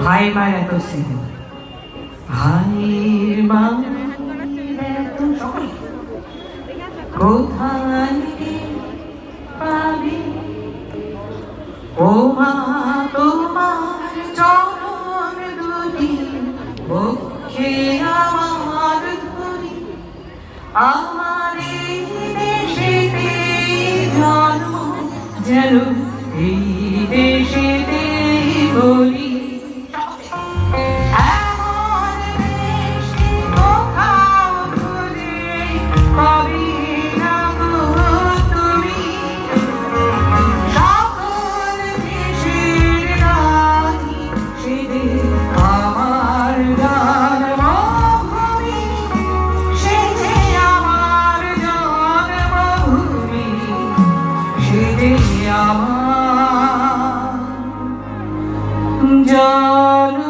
ভাই মায়ের এত স্নেহ, ভাইয়ের মায়ের এত সকলে কোথায় পাবি ও মা তোমার চরণ দুটি বক্ষে আমার ধরি আমার এই দেশেতে জন্ম যেন এই দেশেতে বলি আমার জন